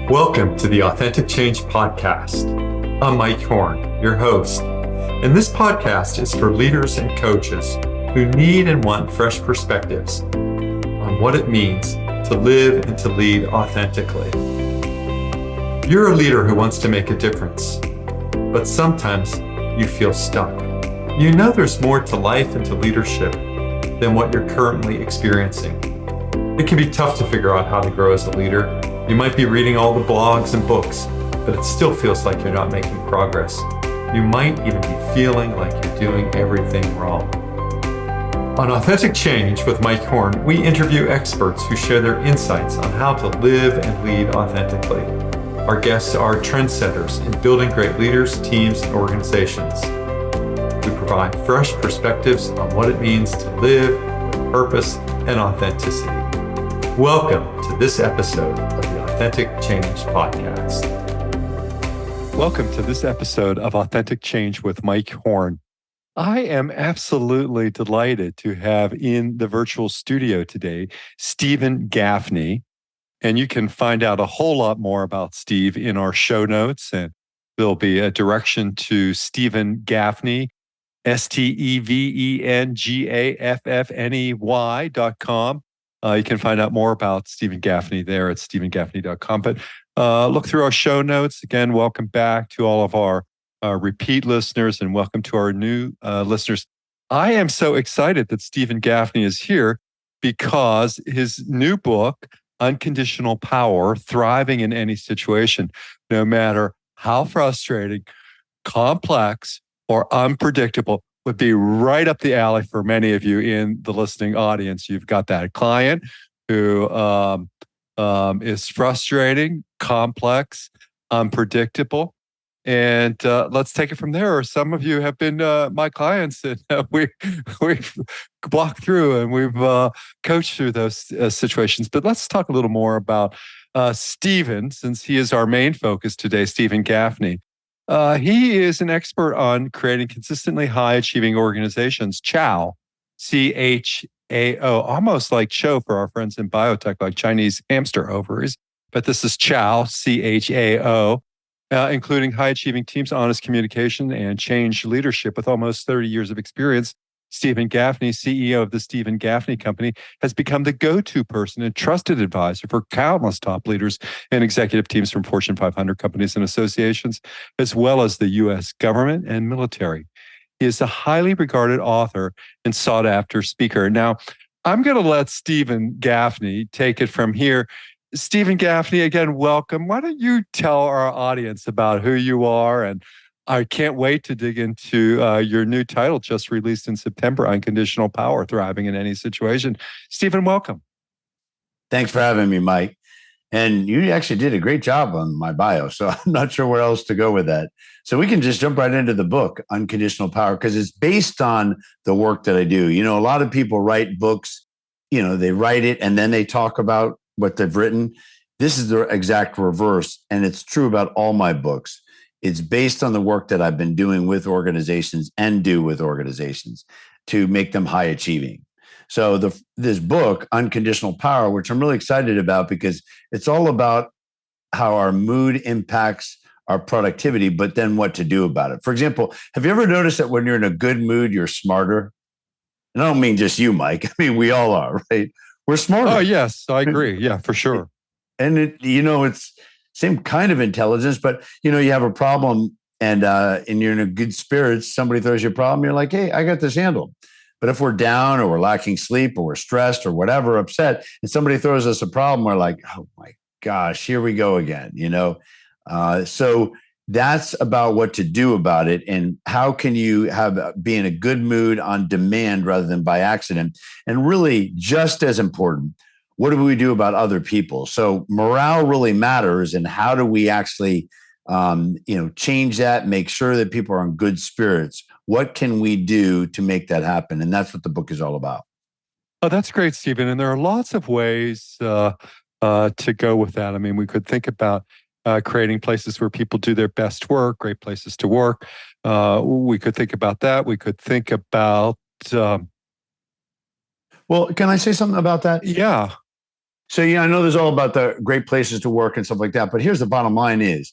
Welcome to the Authentic Change Podcast. I'm Mike Horne, your host, and this podcast is for leaders and coaches who need and want fresh perspectives on what it means to live and to lead authentically. You're a leader who wants to make a difference, but sometimes you feel stuck. You know there's more to life and to leadership than what you're currently experiencing. It can be tough to figure out how to grow as a leader. You might be reading all the blogs and books, but it still feels like you're not making progress. You might even be feeling like you're doing everything wrong. On Authentic Change with Mike Horne, we interview experts who share their insights on how to live and lead authentically. Our guests are trendsetters in building great leaders, teams, and organizations. We provide fresh perspectives on what it means to live with purpose and authenticity. Welcome to this episode of the Authentic Change Podcast. Welcome to this episode of Authentic Change with Mike Horne. I am absolutely delighted to have in the virtual studio today, Stephen Gaffney. And you can find out a whole lot more about Steve in our show notes. And there'll be a direction to Stephen Gaffney, StevengAffney.com. You can find out more about Stephen Gaffney there at stephengaffney.com. But look through our show notes. Again, welcome back to all of our repeat listeners and welcome to our new listeners. I am so excited that Stephen Gaffney is here because his new book, Unconditional Power, Thriving in Any Situation, no matter how frustrating, complex, or unpredictable, would be right up the alley for many of you in the listening audience. You've got that client who is frustrating, complex, unpredictable. And let's take it from there. Some of you have been my clients, and we've walked through and we've coached through those situations. But let's talk a little more about Stephen, since he is our main focus today, Stephen Gaffney. He is an expert on creating consistently high-achieving organizations. CHAO, C-H-A-O, almost like CHO for our friends in biotech, like Chinese hamster ovaries. But this is CHAO, C-H-A-O, including high-achieving teams, honest communication, and change leadership. With almost 30 years of experience, Stephen Gaffney, CEO of the Stephen Gaffney Company, has become the go-to person and trusted advisor for countless top leaders and executive teams from Fortune 500 companies and associations, as well as the U.S. government and military. He is a highly regarded author and sought-after speaker. Now, I'm going to let Stephen Gaffney take it from here. Stephen Gaffney, again, welcome. Why don't you tell our audience about who you are? And I can't wait to dig into your new title just released in September, Unconditional Power, Thriving in Any Situation. Stephen, welcome. Thanks for having me, Mike. And you actually did a great job on my bio, so I'm not sure where else to go with that. So we can just jump right into the book, Unconditional Power, because it's based on the work that I do. You know, a lot of people write books, you know, they write it and then they talk about what they've written. This is the exact reverse, and it's true about all my books. It's based on the work that I've been doing with organizations and do with organizations to make them high achieving. So this book, Unconditional Power, which I'm really excited about because it's all about how our mood impacts our productivity, but then what to do about it. For example, have you ever noticed that when you're in a good mood, you're smarter? And I don't mean just you, Mike. I mean, we all are, right? We're smarter. Oh, yes, I agree. Yeah, for sure. And it's same kind of intelligence, but you have a problem and you're in a good spirits, somebody throws you a problem, you're like, hey, I got this handled. But if we're down or we're lacking sleep or we're stressed or whatever, upset, and somebody throws us a problem, we're like, oh my gosh, here we go again, So that's about what to do about it. And how can you be in a good mood on demand rather than by accident? And really, just as important, what do we do about other people? So morale really matters. And how do we actually, change that, make sure that people are in good spirits? What can we do to make that happen? And that's what the book is all about. Oh, that's great, Stephen. And there are lots of ways to go with that. I mean, we could think about creating places where people do their best work, great places to work. We could think about that. We could think about... Well, can I say something about that? Yeah. So, yeah, I know there's all about the great places to work and stuff like that, but here's the bottom line is,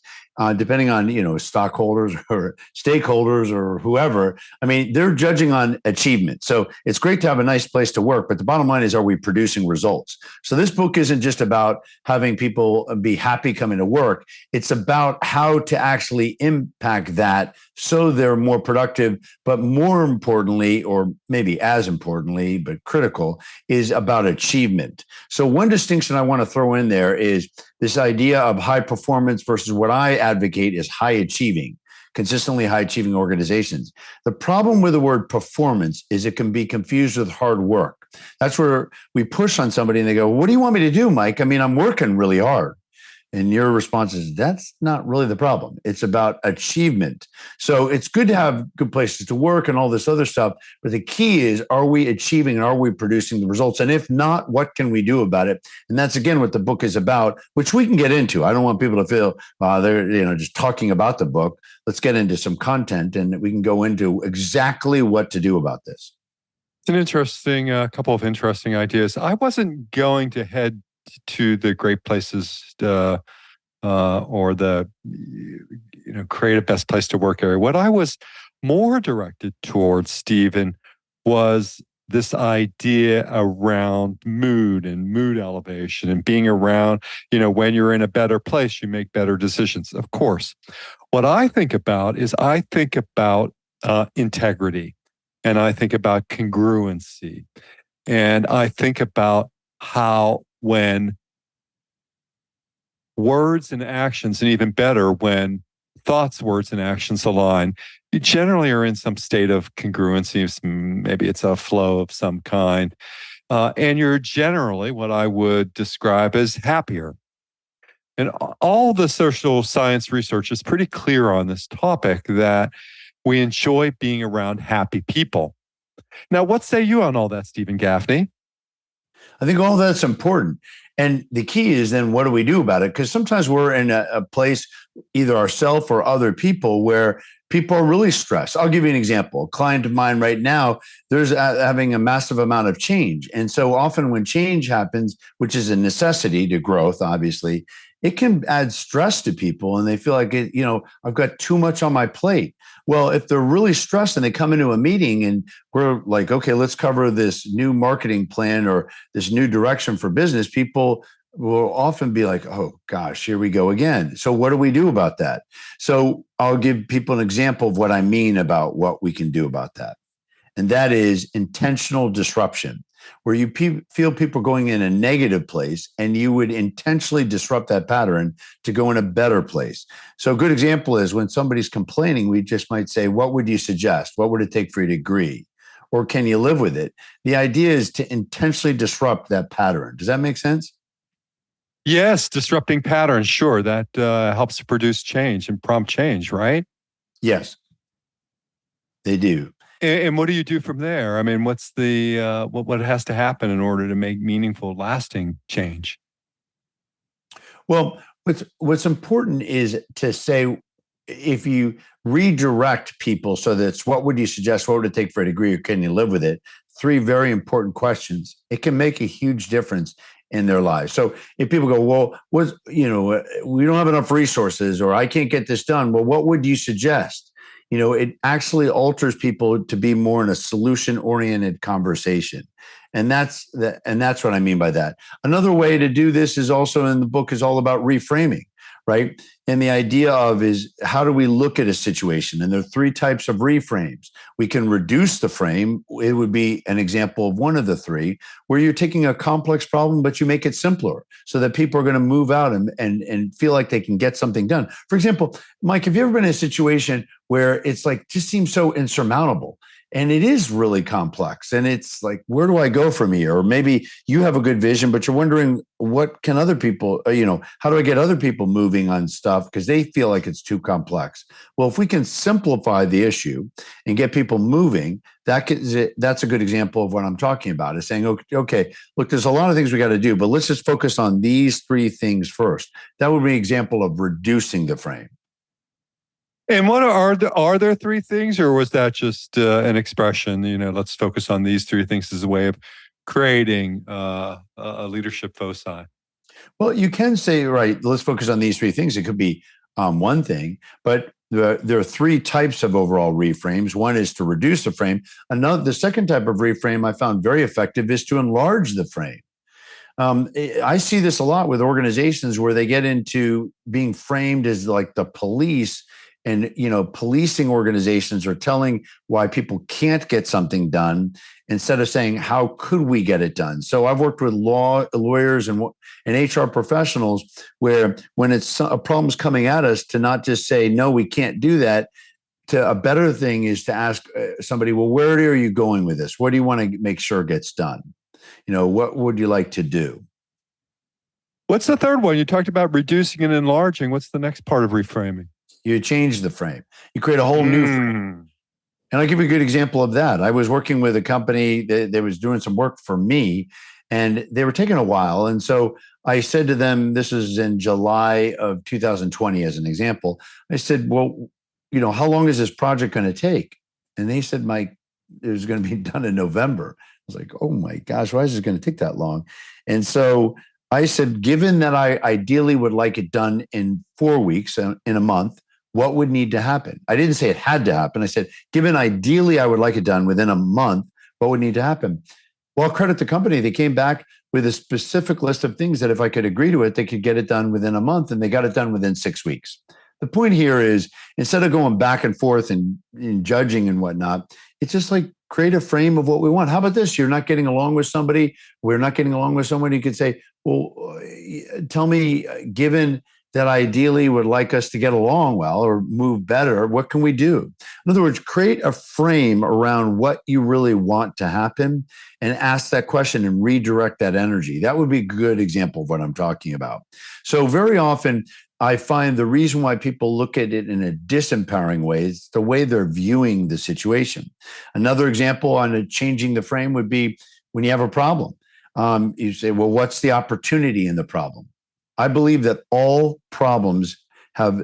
depending on, stockholders or stakeholders or whoever, I mean, they're judging on achievement. So it's great to have a nice place to work, but the bottom line is, are we producing results? So this book isn't just about having people be happy coming to work. It's about how to actually impact that so they're more productive, but more importantly, or maybe as importantly, but critical, is about achievement. So one distinction I want to throw in there is this idea of high performance versus what I advocate is high achieving, consistently high achieving organizations. The problem with the word performance is it can be confused with hard work. That's where we push on somebody and they go, "What do you want me to do, Mike? I mean, I'm working really hard." And your response is, that's not really the problem. It's about achievement. So it's good to have good places to work and all this other stuff. But the key is, are we achieving and are we producing the results? And if not, what can we do about it? And that's, again, what the book is about, which we can get into. I don't want people to feel they're just talking about the book. Let's get into some content and we can go into exactly what to do about this. It's an interesting, couple of interesting ideas. I wasn't going to head to the great places or the create a best place to work area. What I was more directed towards, Stephen, was this idea around mood and mood elevation and being around, when you're in a better place, you make better decisions. Of course, what I think about is integrity, and I think about congruency, and I think about how when words and actions, and even better, when thoughts, words, and actions align, you generally are in some state of congruency. Maybe it's a flow of some kind. And you're generally what I would describe as happier. And all the social science research is pretty clear on this topic that we enjoy being around happy people. Now, what say you on all that, Stephen Gaffney? I think all that's important. And the key is then, what do we do about it? Because sometimes we're in a place, either ourselves or other people, where people are really stressed. I'll give you an example. A client of mine right now, there's having a massive amount of change. And so often when change happens, which is a necessity to growth, obviously, it can add stress to people and they feel like, I've got too much on my plate. Well, if they're really stressed and they come into a meeting and we're like, okay, let's cover this new marketing plan or this new direction for business, people will often be like, oh gosh, here we go again. So what do we do about that? So I'll give people an example of what I mean about what we can do about that. And that is intentional disruption, where you feel people going in a negative place and you would intentionally disrupt that pattern to go in a better place. So a good example is when somebody's complaining, we just might say, what would you suggest? What would it take for you to agree? Or can you live with it? The idea is to intentionally disrupt that pattern. Does that make sense? Yes, disrupting patterns. Sure, that helps to produce change and prompt change, right? Yes, they do. And what do you do from there? I mean, what's the what has to happen in order to make meaningful, lasting change? Well, what's important is to say, if you redirect people, so that's what would you suggest? What would it take for a degree, or can you live with it? 3 very important questions. It can make a huge difference in their lives. So if people go, well, we don't have enough resources, or I can't get this done. Well, what would you suggest? It actually alters people to be more in a solution-oriented conversation. And that's what I mean by that. Another way to do this is also in the book is all about reframing, right? And the idea of is, how do we look at a situation? And there are 3 types of reframes. We can reduce the frame. It would be an example of one of the 3, where you're taking a complex problem, but you make it simpler so that people are going to move out and feel like they can get something done. For example, Mike, have you ever been in a situation where it's like, just seems so insurmountable? And it is really complex. And it's like, where do I go from here? Or maybe you have a good vision, but you're wondering, what can other people, how do I get other people moving on stuff because they feel like it's too complex? Well, if we can simplify the issue and get people moving, that's a good example of what I'm talking about, is saying, okay, look, there's a lot of things we got to do, but let's just focus on these 3 things first. That would be an example of reducing the frame. And what are there 3 things, or was that just an expression? Let's focus on these 3 things as a way of creating a leadership foci? Well, you can say, right, let's focus on these three things. It could be one thing, but there are three types of overall reframes. One is to reduce the frame. The second type of reframe I found very effective is to enlarge the frame. I see this a lot with organizations where they get into being framed as like the police, and policing organizations are telling why people can't get something done instead of saying how could we get it done. So I've worked with lawyers and HR professionals where when it's a problem's coming at us, to not just say no, we can't do that. A better thing is to ask somebody, well, where are you going with this? What do you want to make sure gets done? What would you like to do? What's the third one? You talked about reducing and enlarging. What's the next part of reframing? You change the frame. You create a whole new frame. And I'll give you a good example of that. I was working with a company that was doing some work for me, and they were taking a while. And so I said to them, this is in July of 2020 as an example. I said, well, how long is this project going to take? And they said, Mike, it was going to be done in November. I was like, oh my gosh, why is this going to take that long? And so I said, given that I ideally would like it done in 4 weeks, in a month, what would need to happen? I didn't say it had to happen. I said, given ideally I would like it done within a month, what would need to happen? Well, credit the company. They came back with a specific list of things that if I could agree to it, they could get it done within a month, and they got it done within 6 weeks. The point here is, instead of going back and forth and judging and whatnot, it's just like create a frame of what we want. How about this? You're not getting along with somebody. We're not getting along with someone. You could say, well, tell me, given that ideally would like us to get along well or move better, what can we do? In other words, create a frame around what you really want to happen and ask that question and redirect that energy. That would be a good example of what I'm talking about. So very often, I find the reason why people look at it in a disempowering way is the way they're viewing the situation. Another example on changing the frame would be when you have a problem. You say, well, what's the opportunity in the problem? I believe that all problems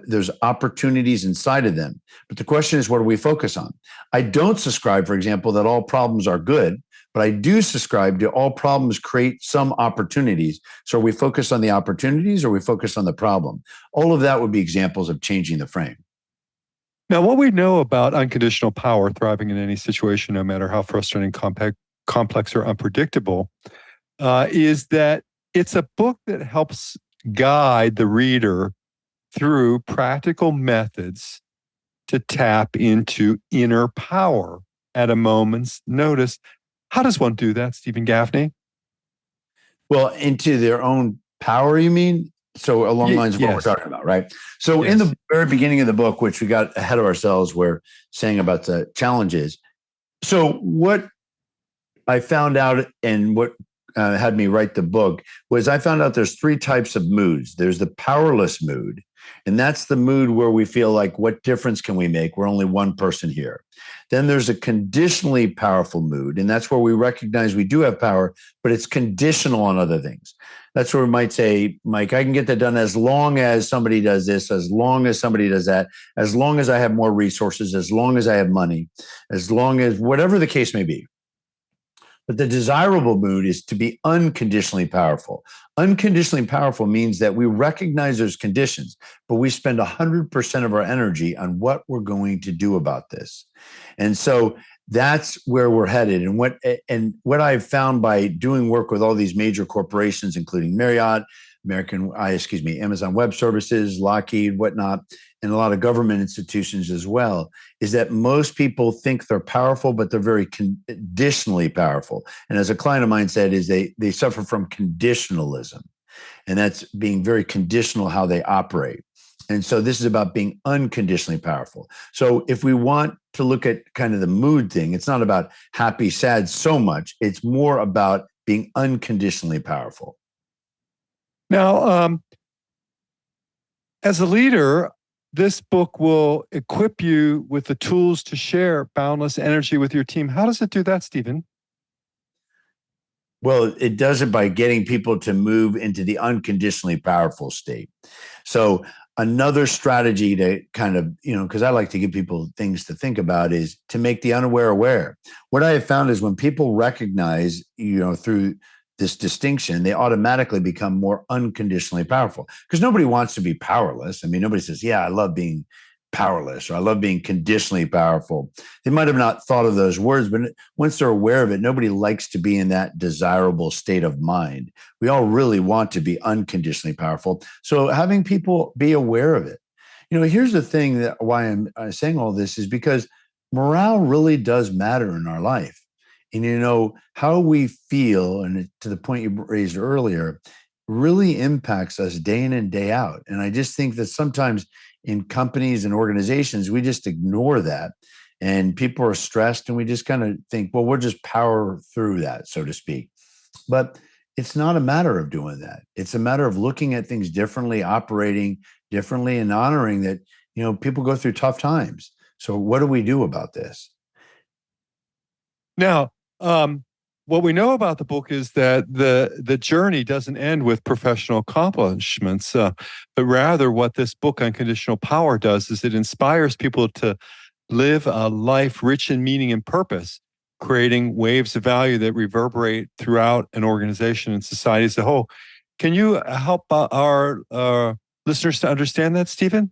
there's opportunities inside of them. But the question is, what do we focus on? I don't subscribe, for example, that all problems are good, but I do subscribe to all problems create some opportunities. So are we focus on the opportunities or we focus on the problem? All of that would be examples of changing the frame. Now, what we know about unconditional power, thriving in any situation, no matter how frustrating, complex, or unpredictable, is that it's a book that helps guide the reader through practical methods to tap into inner power at a moment's notice. How does one do that, Stephen Gaffney? Well, into their own power, you mean? So along the lines of what we're talking about, right? So in the very beginning of the book, which we got ahead of ourselves, we're saying about the challenges. So what I found out and what had me write the book was I found out there's three types of moods. There's the powerless mood, and that's the mood where we feel like, what difference can we make? We're only one person here. Then there's a conditionally powerful mood, and that's where we recognize we do have power, but it's conditional on other things. That's where we might say, Mike, I can get that done as long as somebody does this, as long as somebody does that, as long as I have more resources, as long as I have money, as long as whatever the case may be. But the desirable mood is to be unconditionally powerful. Unconditionally powerful means that we recognize there's conditions, but we spend 100% of our energy on what we're going to do about this. And so that's where we're headed. And what I've found by doing work with all these major corporations, including Marriott, Amazon Web Services, Lockheed, whatnot, and a lot of government institutions as well, is that most people think they're powerful, but they're very conditionally powerful. And as a client of mine said, is they suffer from conditionalism. And that's being very conditional how they operate. And so this is about being unconditionally powerful. So if we want to look at kind of the mood thing, it's not about happy, sad so much. It's more about being unconditionally powerful. Now, as a leader, this book will equip you with the tools to share boundless energy with your team. How does it do that, Stephen? Well, it does it by getting people to move into the unconditionally powerful state. So another strategy to kind of, because I like to give people things to think about, is to make the unaware aware. What I have found is when people recognize, through this distinction, they automatically become more unconditionally powerful, because nobody wants to be powerless. I mean, nobody says, yeah, I love being powerless, or I love being conditionally powerful. They might have not thought of those words, but once they're aware of it, nobody likes to be in that desirable state of mind. We all really want to be unconditionally powerful. So having people be aware of it. Here's the thing, that why I'm saying all this is because morale really does matter in our life. And how we feel, and to the point you raised earlier, really impacts us day in and day out. And I just think that sometimes in companies and organizations, we just ignore that. And people are stressed, and we just kind of think, well, we'll just power through that, so to speak. But it's not a matter of doing that. It's a matter of looking at things differently, operating differently, and honoring that, people go through tough times. So what do we do about this? Now, what we know about the book is that the journey doesn't end with professional accomplishments, but rather what this book, Unconditional Power, does is it inspires people to live a life rich in meaning and purpose, creating waves of value that reverberate throughout an organization and society as a whole. Can you help our listeners to understand that, Stephen?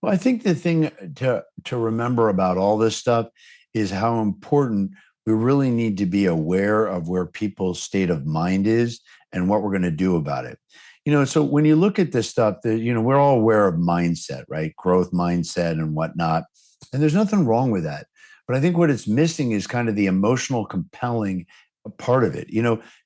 Well, I think the thing to remember about all this stuff is how important we really need to be aware of where people's state of mind is and what we're going to do about it. So when you look at this stuff, we're all aware of mindset, right? Growth mindset and whatnot. And there's nothing wrong with that. But I think what it's missing is kind of the emotional compelling part of it.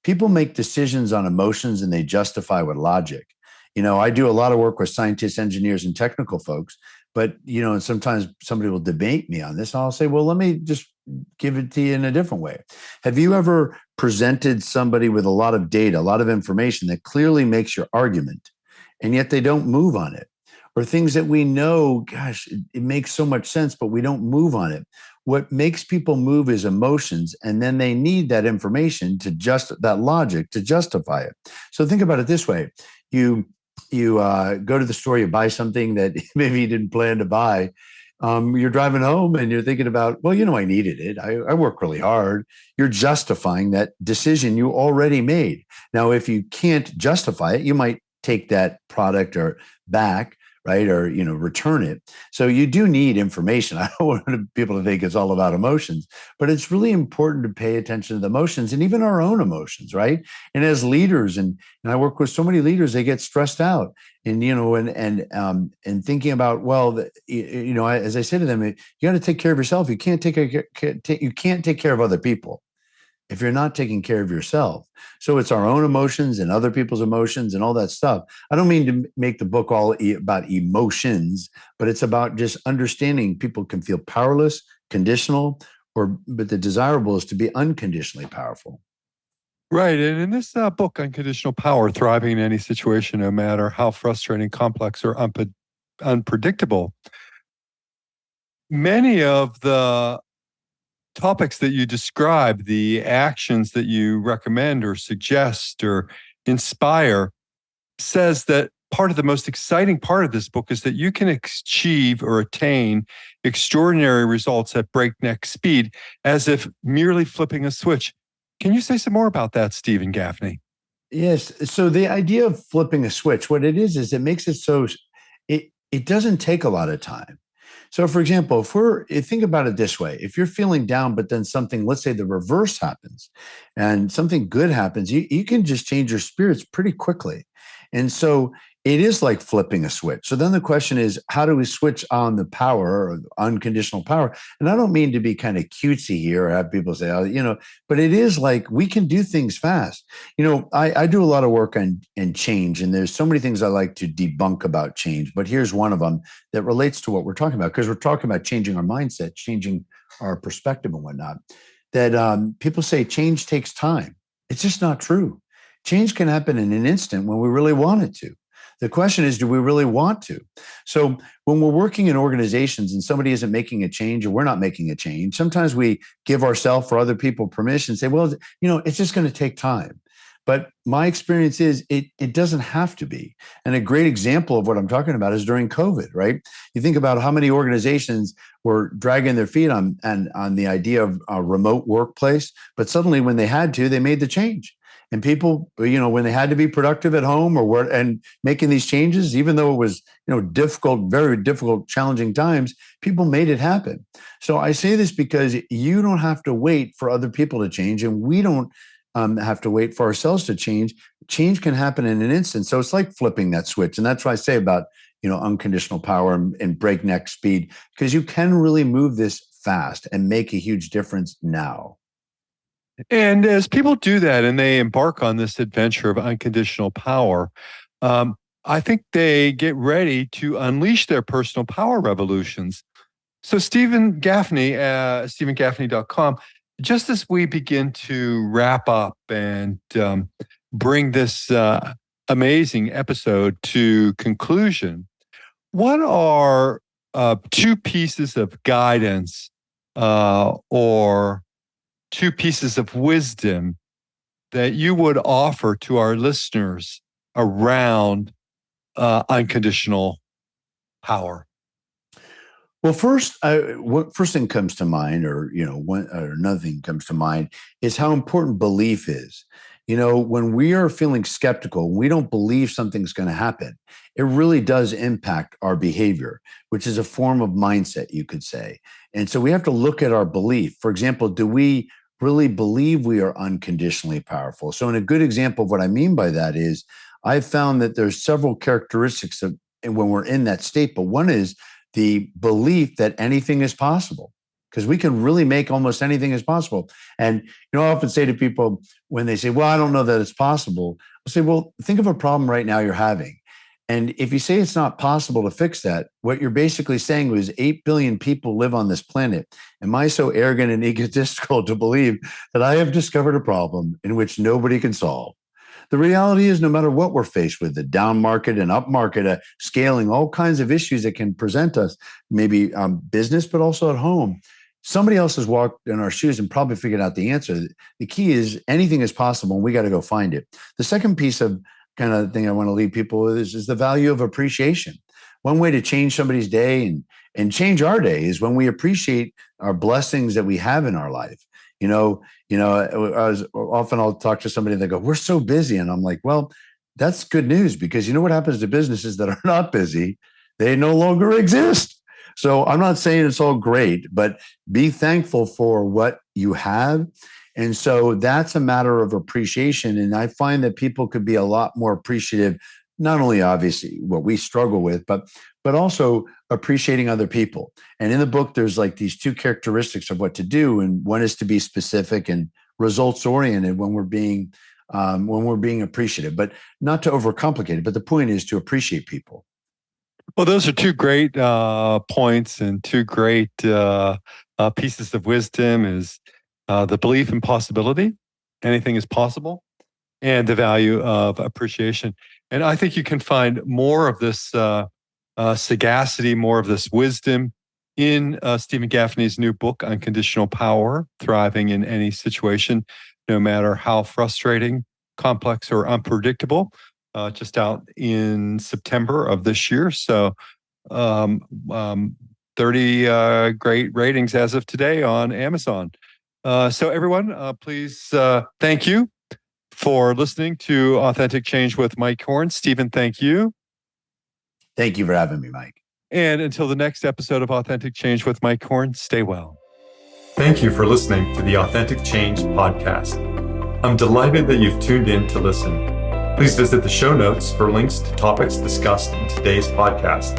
People make decisions on emotions and they justify with logic. I do a lot of work with scientists, engineers, and technical folks, but, and sometimes somebody will debate me on this. And I'll say, well, let me just give it to you in a different way. Have you ever presented somebody with a lot of data, a lot of information that clearly makes your argument, and yet they don't move on it? Or things that we know, gosh, it makes so much sense, but we don't move on it. What makes people move is emotions, and then they need that information that logic to justify it. So think about it this way. You go to the store, you buy something that maybe you didn't plan to buy. You're driving home and you're thinking about, well, I needed it. I work really hard. You're justifying that decision you already made. Now, if you can't justify it, you might take that product or back, right? Or, return it. So you do need information. I don't want people to think it's all about emotions, but it's really important to pay attention to the emotions and even our own emotions, right? And as leaders, and I work with so many leaders, they get stressed out and, and thinking about, well, as I said to them, you got to take care of yourself. You can't take care of other people if you're not taking care of yourself. So it's our own emotions and other people's emotions and all that stuff. I don't mean to make the book all about emotions, but it's about just understanding people can feel powerless, conditional, but the desirable is to be unconditionally powerful. Right. And in this book, Unconditional Power, Thriving in Any Situation, no matter how frustrating, complex, or unpredictable, many of the topics that you describe, the actions that you recommend or suggest or inspire, says that part of the most exciting part of this book is that you can achieve or attain extraordinary results at breakneck speed as if merely flipping a switch. Can you say some more about that, Stephen Gaffney? Yes. So the idea of flipping a switch, what it is it makes it so it doesn't take a lot of time. So, for example, think about it this way: if you're feeling down, but then something, let's say the reverse happens, and something good happens, you can just change your spirits pretty quickly. And so it is like flipping a switch. So then the question is, how do we switch on the power or unconditional power? And I don't mean to be kind of cutesy here or have people say, but it is like we can do things fast. I do a lot of work on change, and there's so many things I like to debunk about change. But here's one of them that relates to what we're talking about, because we're talking about changing our mindset, changing our perspective and whatnot. That people say change takes time. It's just not true. Change can happen in an instant when we really want it to. The question is, do we really want to? So when we're working in organizations and somebody isn't making a change or we're not making a change, sometimes we give ourselves or other people permission and say, well, it's just going to take time. But my experience is it doesn't have to be. And a great example of what I'm talking about is during COVID, right? You think about how many organizations were dragging their feet on the idea of a remote workplace, but suddenly when they had to, they made the change. And people, when they had to be productive at home and making these changes, even though it was, difficult, very difficult, challenging times, people made it happen. So I say this because you don't have to wait for other people to change, and we don't have to wait for ourselves to change. Change can happen in an instant. So it's like flipping that switch. And that's what I say about, unconditional power and breakneck speed, because you can really move this fast and make a huge difference now. And as people do that and they embark on this adventure of unconditional power, I think they get ready to unleash their personal power revolutions. So Stephen Gaffney, StephenGaffney.com, just as we begin to wrap up and bring this amazing episode to conclusion, what are two pieces of guidance or two pieces of wisdom that you would offer to our listeners around unconditional power? Well, what first thing comes to mind, or another thing comes to mind, is how important belief is. When we are feeling skeptical, when we don't believe something's going to happen, it really does impact our behavior, which is a form of mindset, you could say. And so we have to look at our belief. For example, do we really believe we are unconditionally powerful? So, a good example of what I mean by that is, I've found that there's several characteristics of when we're in that state, but one is the belief that anything is possible, because we can really make almost anything as possible. And, I often say to people when they say, well, I don't know that it's possible, I'll say, well, think of a problem right now you're having. And if you say it's not possible to fix that, what you're basically saying is 8 billion people live on this planet. Am I so arrogant and egotistical to believe that I have discovered a problem in which nobody can solve? The reality is, no matter what we're faced with, the down market and up market, scaling, all kinds of issues that can present us, maybe business, but also at home, somebody else has walked in our shoes and probably figured out the answer. The key is anything is possible, and we got to go find it. The second piece of kind of thing I want to leave people with is the value of appreciation. One way to change somebody's day and change our day is when we appreciate our blessings that we have in our life. I'll talk to somebody and they go, we're so busy. And I'm like, well, that's good news, because what happens to businesses that are not busy? They no longer exist. So I'm not saying it's all great, but be thankful for what you have. And so that's a matter of appreciation. And I find that people could be a lot more appreciative, not only obviously what we struggle with, but also appreciating other people. And in the book, there's like these two characteristics of what to do. And one is to be specific and results oriented when we're being appreciative, but not to overcomplicate it. But the point is to appreciate people. Well, those are two great points and two great pieces of wisdom is the belief in possibility, anything is possible, and the value of appreciation. And I think you can find more of this sagacity, more of this wisdom in Stephen Gaffney's new book, Unconditional Power, Thriving in Any Situation, no matter how frustrating, complex, or unpredictable, just out in September of this year. So 30 great ratings as of today on Amazon. So everyone, please thank you for listening to Authentic Change with Mike Horne. Stephen, thank you. Thank you for having me, Mike. And until the next episode of Authentic Change with Mike Horne, stay well. Thank you for listening to the Authentic Change podcast. I'm delighted that you've tuned in to listen. Please visit the show notes for links to topics discussed in today's podcast.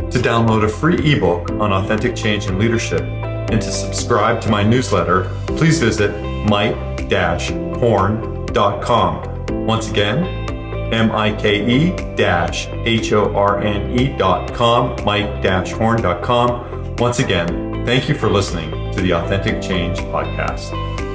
To download a free ebook on authentic change and leadership and to subscribe to my newsletter, please visit mike-horne.com. Once again, mike-horne.com, mike-horne.com. Once again, thank you for listening to the Authentic Change podcast.